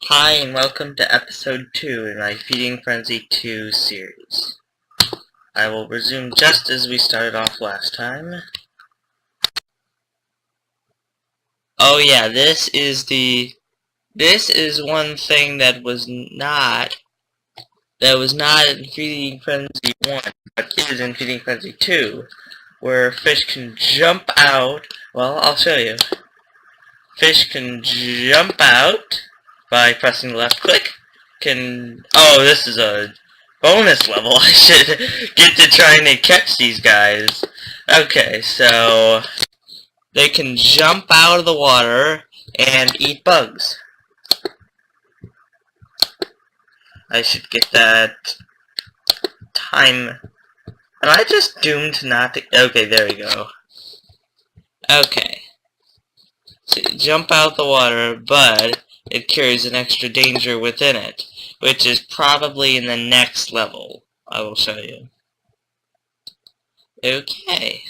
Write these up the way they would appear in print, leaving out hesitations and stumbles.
Hi and welcome to episode 2 in my Feeding Frenzy 2 series. I will resume just as we started off last time. Oh yeah, this is one thing that was not in Feeding Frenzy 1, but is in Feeding Frenzy 2, where fish can jump out. Well, I'll show you. Fish can jump out by pressing the left click. Oh, this is a bonus level. I should get to trying to catch these guys. Okay, so they can jump out of the water and eat bugs. I should get that time. Am I just doomed not to... Okay, there we go. Okay. So you jump out the water, but it carries an extra danger within it, which is probably in the next level. I will show you. Okay.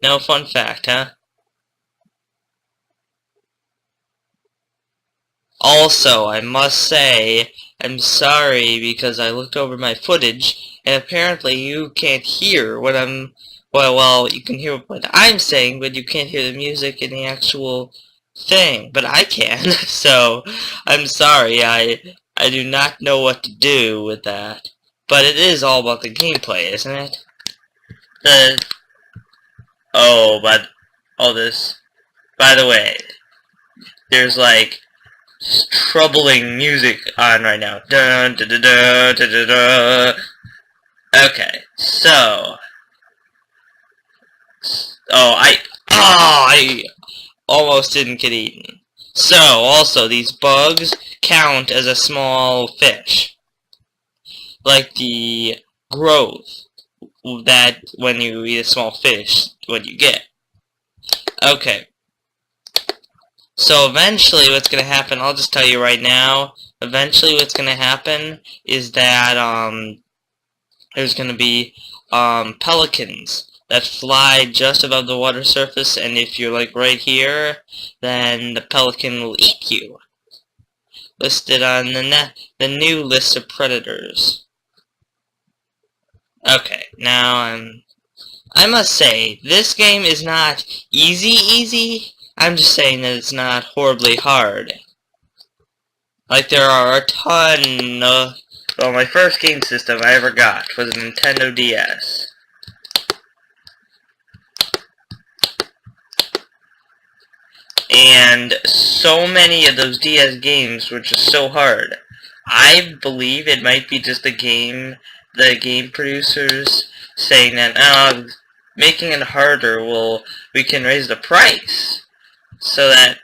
No fun fact, huh? Also, I must say, I'm sorry because I looked over my footage, and apparently you can't hear what I'm... Well, you can hear what I'm saying, but you can't hear the music in the actual thing. But I can, so I'm sorry, I do not know what to do with that. But it is all about the gameplay, isn't it? But all this... By the way, there's like troubling music on right now. Dun, da, da, da, da, da, da. Okay, so I almost didn't get eaten. So also these bugs count as a small fish, like the growth that when you eat a small fish, what you get. Okay. So eventually what's going to happen, I'll just tell you right now, eventually what's going to happen is that there's going to be pelicans that fly just above the water surface, and if you're like right here, then the pelican will eat you. Listed on the new list of predators. Okay, now I must say, this game is not easy. I'm just saying that it's not horribly hard. Like, there are a ton of... Well, my first game system I ever got was a Nintendo DS. And so many of those DS games were just so hard. I believe it might be just the game producers saying that, making it harder we can raise the price. So that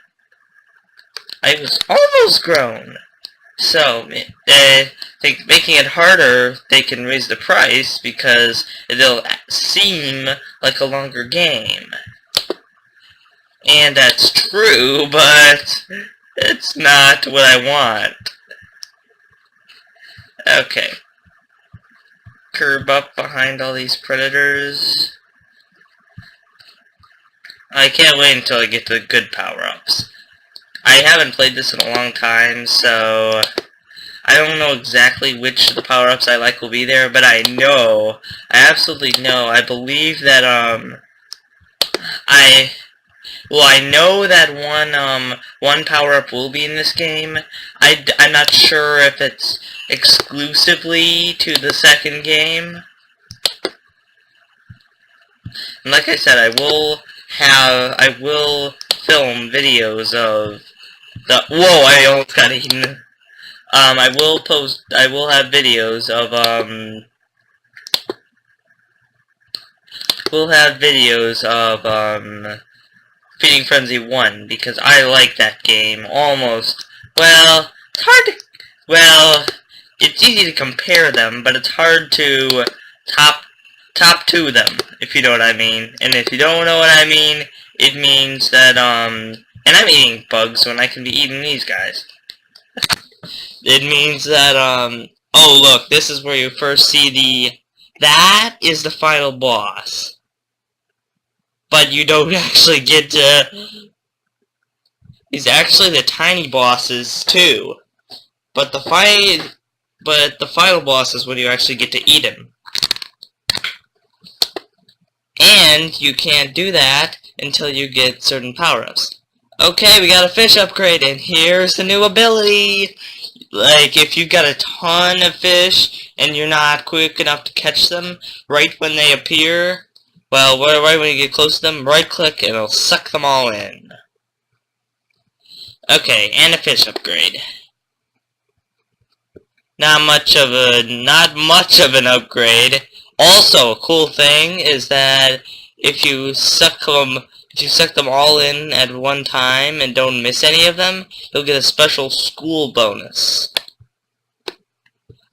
I was almost grown. So, I think making it harder, they can raise the price because it'll seem like a longer game. And that's true, but it's not what I want. Okay. Curb up behind all these predators. I can't wait until I get to the good power-ups. I haven't played this in a long time, so I don't know exactly which of the power-ups I like will be there, but I absolutely know, I believe that, I know that one power-up will be in this game. I'm not sure if it's exclusively to the second game. And like I said, I will film videos of the... Whoa, I almost got eaten. I will have videos of, Feeding Frenzy 1, because I like that game almost... Well, it's hard to... Well, it's easy to compare them, but it's hard to top two them, if you know what I mean. And if you don't know what I mean, it means that, and I'm eating bugs when I can be eating these guys. It means that, oh look, this is where you first see that is the final boss. but you don't actually get to... These are actually the tiny bosses, too. But the final boss is when you actually get to eat him. And you can't do that until you get certain power-ups. Okay, we got a fish upgrade, and here's the new ability! Like, if you've got a ton of fish, and you're not quick enough to catch them, right when they appear, well, right when you get close to them, right-click, and it'll suck them all in. Okay, and a fish upgrade. Not much of an upgrade. Also, a cool thing is that if you suck them all in at one time and don't miss any of them, you'll get a special school bonus.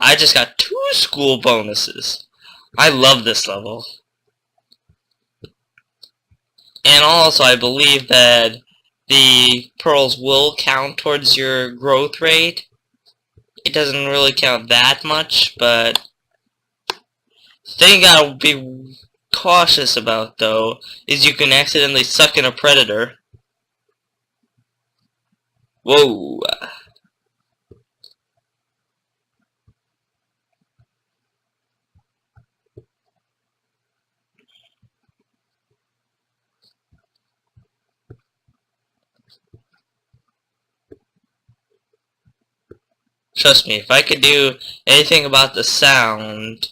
I just got 2 school bonuses. I love this level. And also, I believe that the pearls will count towards your growth rate. It doesn't really count that much, but the thing you gotta be cautious about, though, is you can accidentally suck in a predator. Whoa. Trust me, if I could do anything about the sound,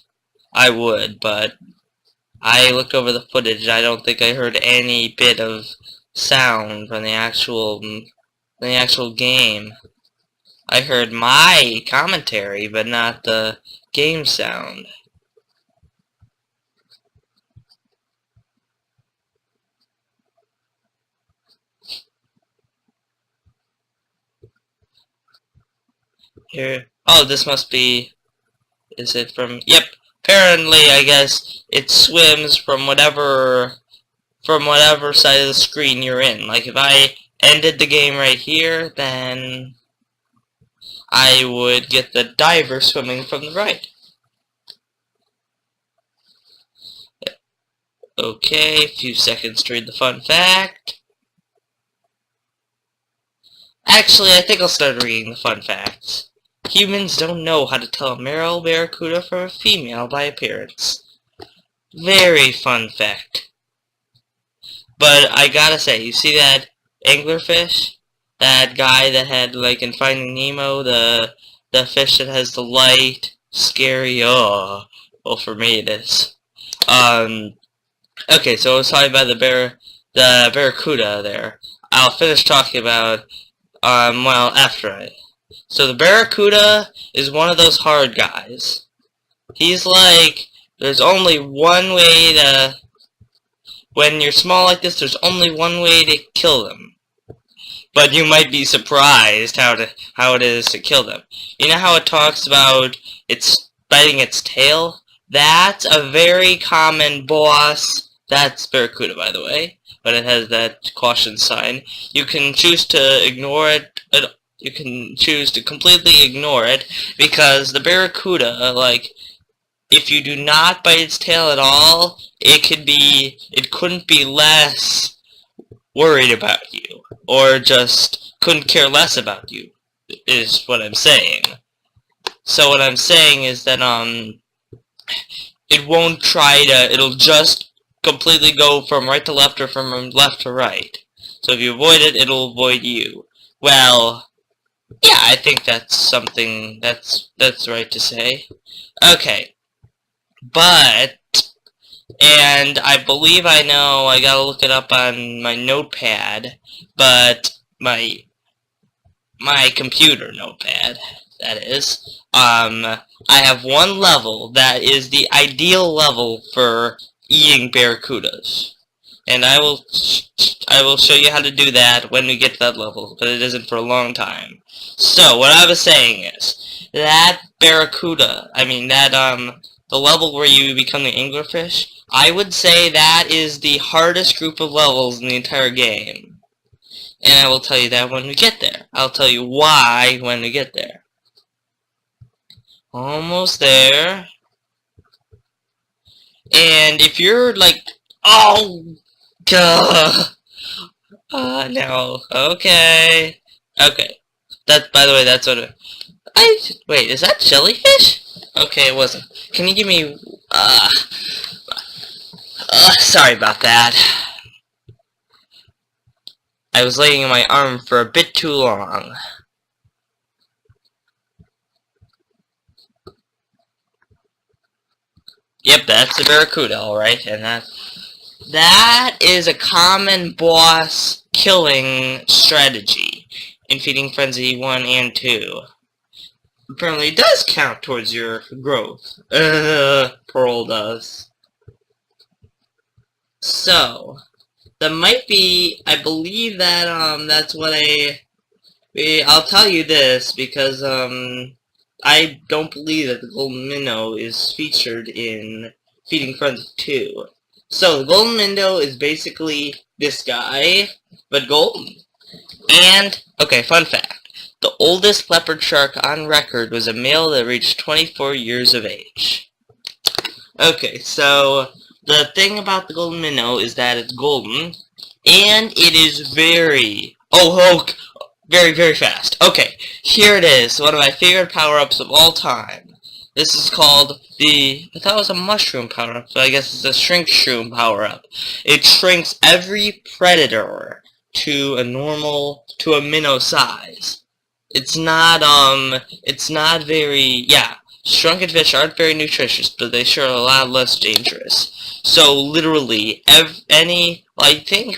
I would, but I looked over the footage and I don't think I heard any bit of sound from the actual game. I heard my commentary, but not the game sound. Here. Oh, this must be... Is it from... Yep. Apparently, I guess, it swims from whatever side of the screen you're in. Like, if I ended the game right here, then I would get the diver swimming from the right. Okay, a few seconds to read the fun fact. Actually, I think I'll start reading the fun facts. Humans don't know how to tell a male barracuda from a female by appearance. Very fun fact. But I gotta say, you see that anglerfish? That guy that had, like, in Finding Nemo, the fish that has the light, scary, oh. Well, for me it is. Okay, so I was talking about the barracuda there. I'll finish talking about, well, after I... So the Barracuda is one of those hard guys. He's like, there's only one way to, when you're small like this, there's only one way to kill them. But you might be surprised how it is to kill them. You know how it talks about it's biting its tail? That's a very common boss. That's Barracuda, by the way. But it has that caution sign. You can choose to ignore it. You can choose to completely ignore it, because the Barracuda, like, if you do not bite its tail at all, it couldn't be less worried about you, or just couldn't care less about you, is what I'm saying. So what I'm saying is that, it won't try to, it'll just completely go from right to left or from left to right. So if you avoid it, it'll avoid you. Well... yeah, I think that's something that's right to say. Okay. But, and I believe I know, I gotta look it up on my notepad, but my computer notepad, that is, I have one level that is the ideal level for eating barracudas. And I will show you how to do that when we get to that level, but it isn't for a long time. So, what I was saying is, that barracuda, the level where you become the anglerfish, I would say that is the hardest group of levels in the entire game. And I will tell you that when we get there. I'll tell you why when we get there. Almost there. And if you're like, oh... Gah. No. Okay. Okay. That, by the way, that's what wait, is that jellyfish? Okay, it wasn't. Can you give me, sorry about that. I was laying in my arm for a bit too long. Yep, that's the Barracuda, alright, and that is a common boss killing strategy in Feeding Frenzy 1 and 2. Apparently it does count towards your growth. Pearl does. So, that might be, I believe that, that's what I'll tell you this, because, I don't believe that the Golden Minnow is featured in Feeding Frenzy 2. So, the Golden Minnow is basically this guy, but golden. And, okay, fun fact. The oldest leopard shark on record was a male that reached 24 years of age. Okay, so, the thing about the Golden Minnow is that it's golden, and it is very, very fast. Okay, here it is, one of my favorite power-ups of all time. This is called I thought it was a mushroom power-up, but I guess it's a shrink shroom power-up. It shrinks every predator to a minnow size. It's not very, shrunken fish aren't very nutritious, but they sure are a lot less dangerous. So, literally, I think,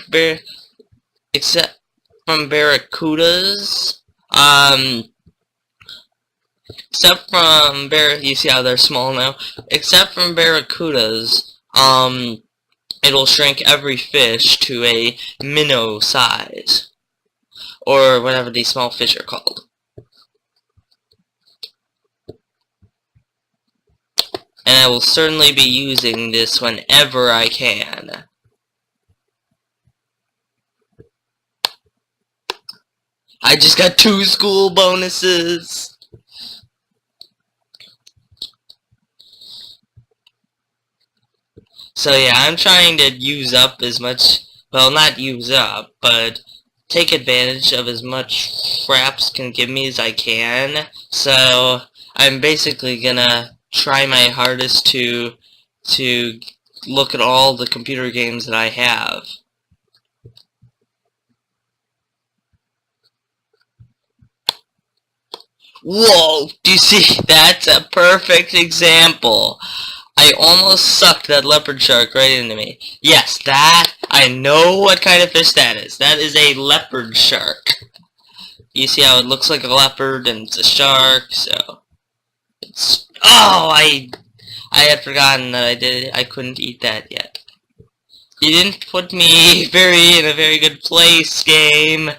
except from Barracudas, you see how they're small now? Except from Barracudas, it'll shrink every fish to a minnow size. Or whatever these small fish are called. And I will certainly be using this whenever I can. I just got 2 school bonuses! So yeah, I'm trying to use up as much, well, not use up, but take advantage of as much fraps can give me as I can. So I'm basically gonna try my hardest to look at all the computer games that I have. Whoa! Do you see? That's a perfect example. I almost sucked that leopard shark right into me. Yes, I know what kind of fish that is. That is a leopard shark. You see how it looks like a leopard and it's a shark, so it's, I had forgotten that I couldn't eat that yet. You didn't put me in a very good place, game.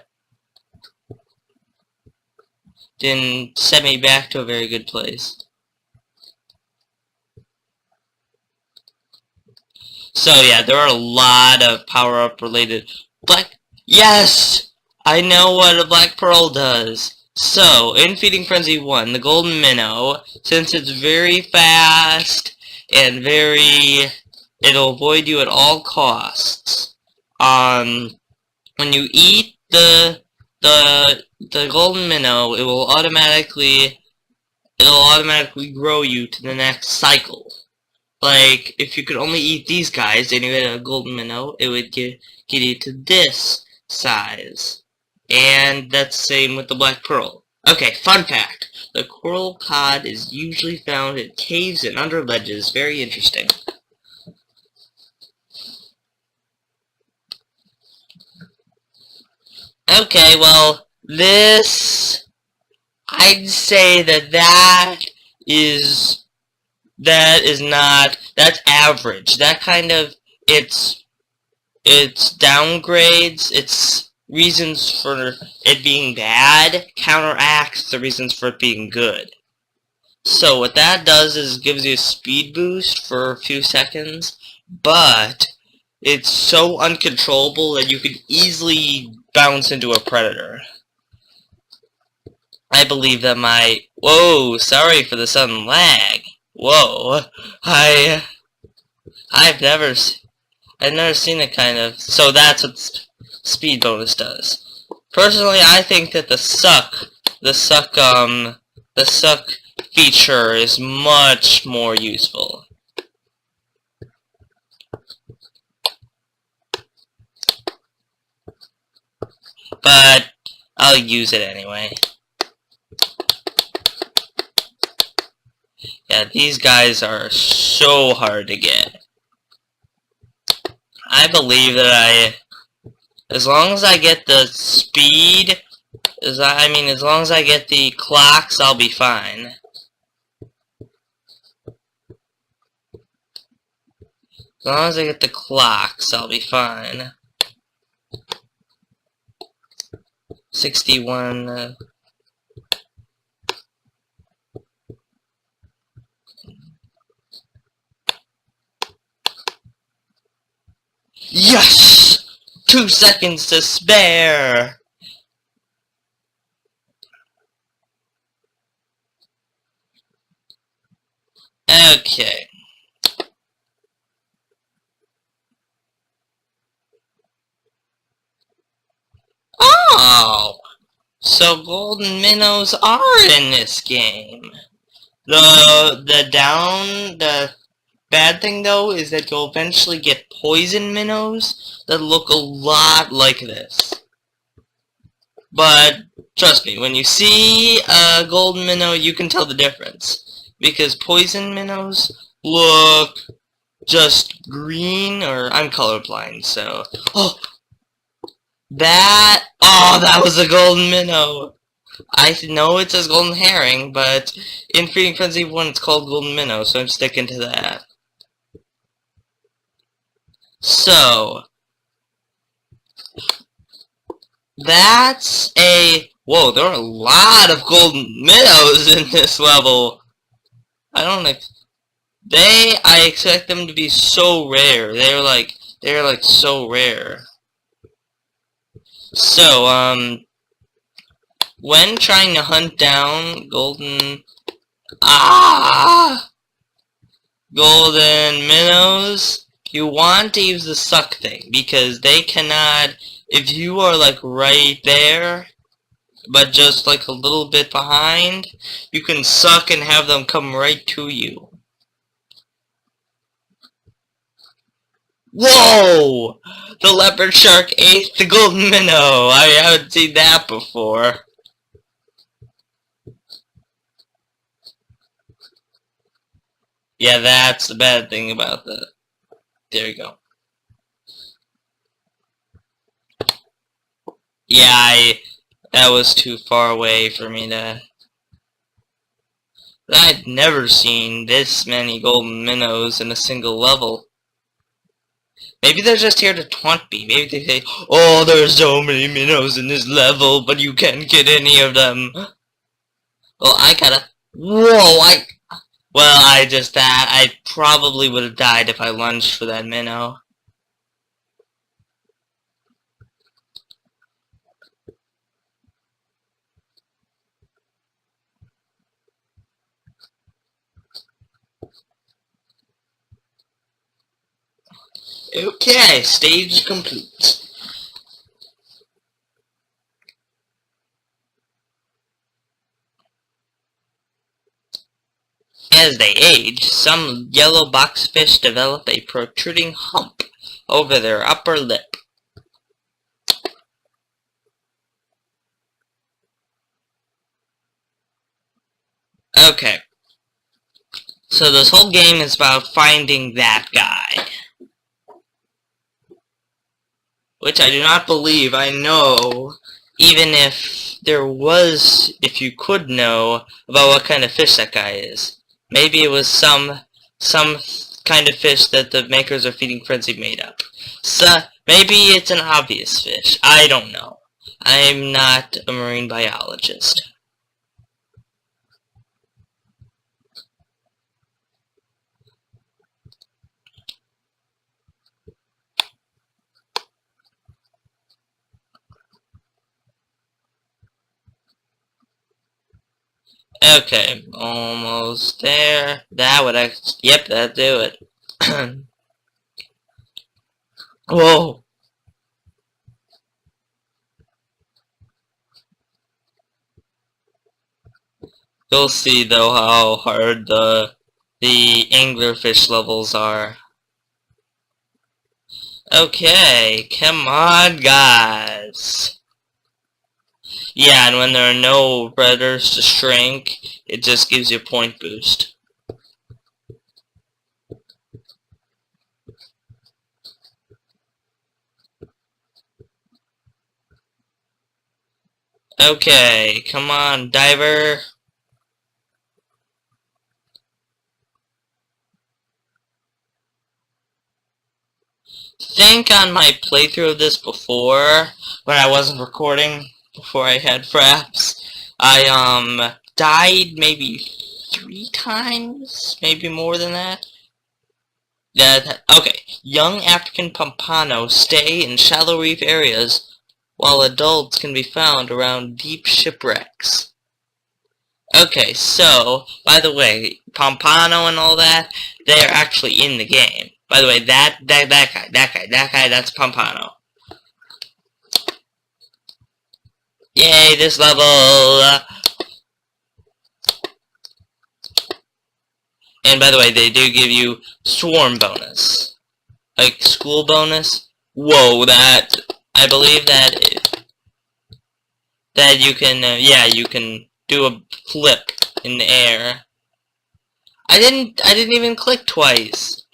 Didn't set me back to a very good place. So yeah, there are a lot of power-up related yes! I know what a Black Pearl does. So, in Feeding Frenzy 1, the Golden Minnow, since it's very fast and it'll avoid you at all costs. When you eat the Golden Minnow, it'll automatically grow you to the next cycle. Like, if you could only eat these guys and you had a Golden Minnow, it would get you to this size. And that's the same with the Black Pearl. Okay, fun fact. The coral cod is usually found in caves and under ledges. Very interesting. Okay, well, I'd say that's average. That kind of, it's downgrades, its reasons for it being bad counteracts the reasons for it being good. So what that does is gives you a speed boost for a few seconds, but it's so uncontrollable that you could easily bounce into a predator. I believe that whoa, sorry for the sudden lag. Whoa, I've never I've never seen it kind of. So that's what speed bonus does. Personally, I think that the suck feature is much more useful. But I'll use it anyway. Yeah, these guys are so hard to get. I believe that as long as I get the speed, as long as I get the clocks, I'll be fine. As long as I get the clocks, I'll be fine. 61, Yes! 2 seconds to spare! Okay. Oh! So golden minnows are in this game. The bad thing though is that you'll eventually get poison minnows that look a lot like this. But trust me, when you see a golden minnow, you can tell the difference. Because poison minnows look just green, or I'm colorblind, so... Oh! That was a golden minnow! I know it says golden herring, but in Feeding Frenzy 1 it's called golden minnow, so I'm sticking to that. So... That's a... Whoa, there are a lot of golden minnows in this level! I expect them to be so rare. They're like so rare. So, when trying to hunt down golden minnows, you want to use the suck thing, because they cannot, if you are like right there, but just like a little bit behind, you can suck and have them come right to you. Whoa! The leopard shark ate the golden minnow! I haven't seen that before. Yeah, that's the bad thing about the... There you go. Yeah, that was too far away for me to... I'd never seen this many golden minnows in a single level. Maybe they're just here to taunt me. Maybe they say, oh, there's so many minnows in this level, but you can't get any of them. Well, I gotta... Whoa, Well, I probably would have died if I lunged for that minnow. Okay, stage complete. As they age, some yellow boxfish develop a protruding hump over their upper lip. Okay. So this whole game is about finding that guy. Which I do not believe I know, even if you could know about what kind of fish that guy is. Maybe it was some kind of fish that the makers of Feeding Frenzy made up. So, maybe it's an obvious fish. I don't know. I'm not a marine biologist. Okay, almost there. That would yep, that'd do it. Whoa! You'll see though how hard the anglerfish levels are. Okay, come on, guys. Yeah, and when there are no predators to shrink, it just gives you a point boost. Okay, come on, diver. Think on my playthrough of this before, when I wasn't recording, before I had fraps, I died maybe 3 times, maybe more than that. Okay, young African Pompano stay in shallow reef areas, while adults can be found around deep shipwrecks. Okay, so, by the way, Pompano and all that, they are actually in the game. By the way, that guy, that's Pompano. Yay, this level! And by the way, they do give you swarm bonus. Like, school bonus. Whoa, I believe that you can, yeah, you can do a flip in the air. I didn't even click twice.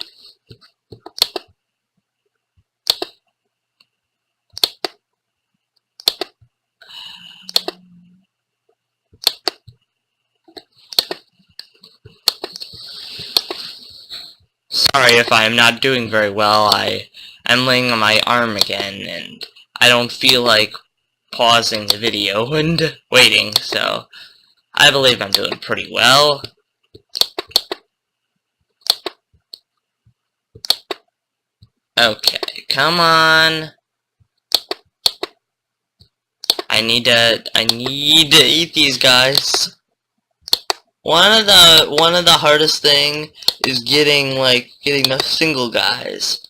Sorry if I'm not doing very well. I'm laying on my arm again, and I don't feel like pausing the video and waiting, so I believe I'm doing pretty well. Okay, come on. I need to eat these guys. One of the hardest thing is getting the single guys.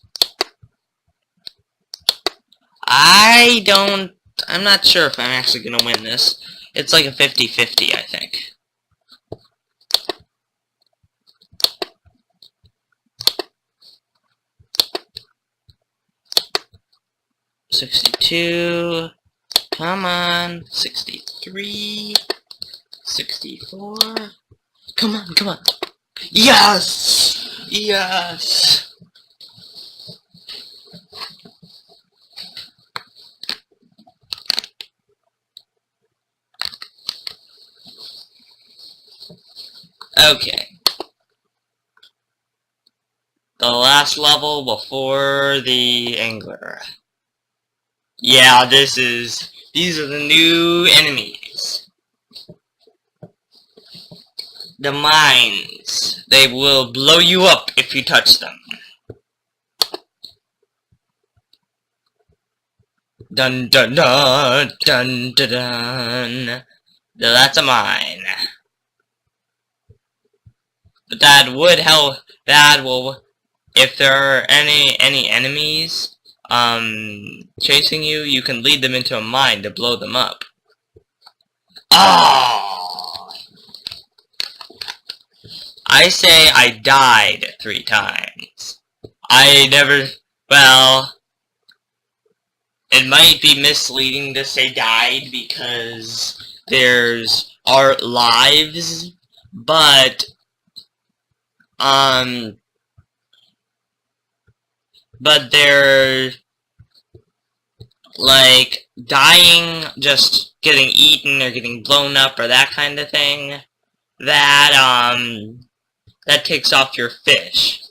I'm not sure if I'm actually gonna win this. It's like a 50-50, I think. $62. Come on. 63. 64. Come on, come on. Yes! Yes! Okay. The last level before the angler. Yeah, these are the new enemies. The mines. They will blow you up if you touch them. Dun dun dun dun dun dun. That's a mine. But that would help. That will, if there are any enemies chasing you, you can lead them into a mine to blow them up. Oh! I say I died 3 times. I never. Well, it might be misleading to say died because there's our lives, but they're like dying, just getting eaten or getting blown up or that kind of thing. That takes off your fish,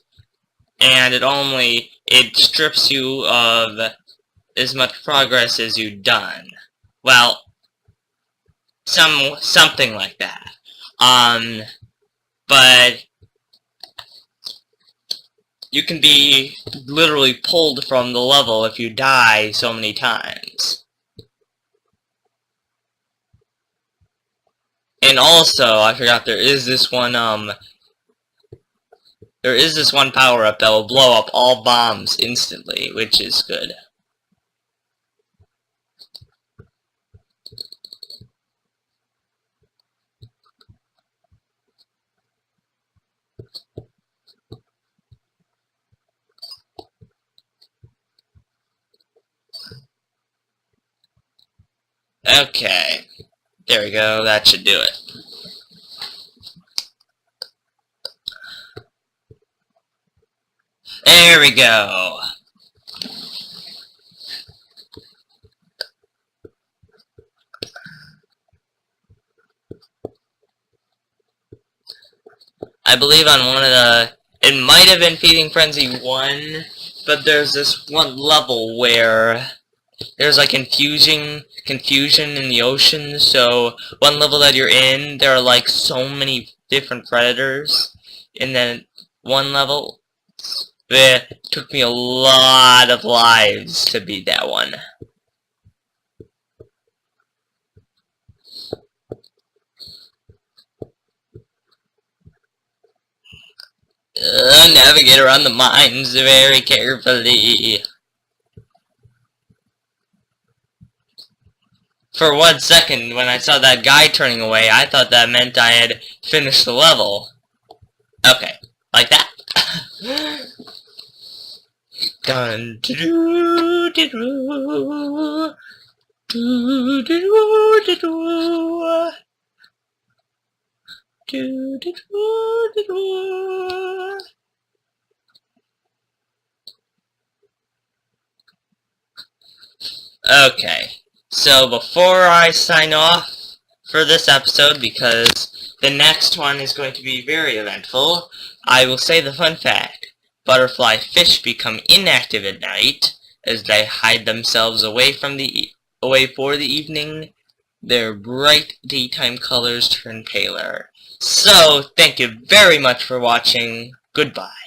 and it strips you of as much progress as you've done. Well, something like that. But you can be literally pulled from the level if you die so many times. And also, I forgot there is this one, there is this one power-up that will blow up all bombs instantly, which is good. Okay. There we go, that should do it. There we go. I believe on one of the... It might have been Feeding Frenzy 1, but there's this one level where there's like confusion in the ocean, so one level that you're in, there are like so many different predators, and then one level, it took me a lot of lives to beat that one. Navigate around the mines very carefully. For 1 second, when I saw that guy turning away, I thought that meant I had finished the level. Okay, like that. Dun doo doo doo doo doo doo doo. Okay, so before I sign off for this episode, because the next one is going to be very eventful, I will say the fun fact. Butterfly fish become inactive at night as they hide themselves away for the evening. Their bright daytime colors turn paler. So, thank you very much for watching. Goodbye.